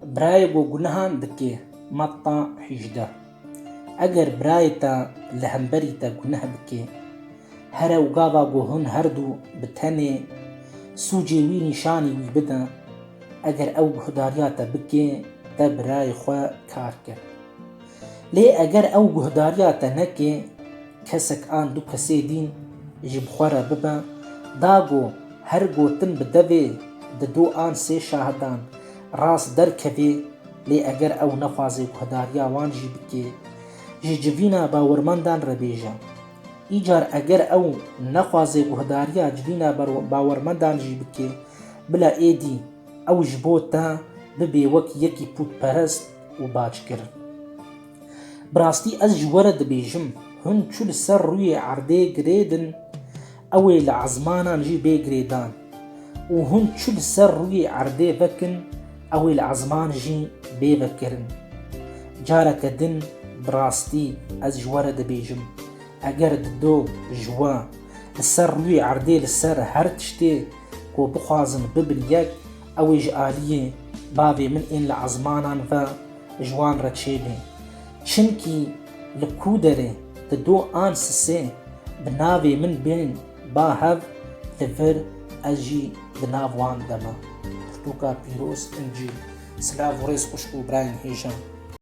برايگو گناهان دکه مطا 18 اگر برایتا لهمبریتا گناه بکه هر او گاوا گو هن هر دو بتنه سوجی وی نشانی وی بده اگر او گهداریاتا بکه تا برای خواه کار کرد لی اگر او گهداریاتا نکه کسک آن دو کسی دین جب خوره ببه داگو هر گوتن بدوه دو آن سه شاهدان راست در کوی لی اگر او نخوازی گهداریا وان جی بکه جی جوینا باورمندان ربیجه ایجار اگر او نخوازی گهداریا جوینا باورمندان جی بکه بلا ایدی او جبوتا ببی وک یکی پود پرست و باج کرد براستی از جوره دبیجم هن چول سر روی عرده گریدن اوی لعزمانان جی بی گریدان و هن چول سر روی عرده بکن اوی لعزمان جی بی بکرن جارك دن براستی از جواره دبیجم اگر دو جوا لسر روی عرده لسر هر تشتی کو بخوازن ببن یک اوی جآلیه بابی من این لعزمانان و جوان را چیبه چنکی لکودره دو آن سسه بناوی من بین با هف لفر اجی بناوان دما پرتوکا پیروز انجی سلاف ورز قشقو براین هیجان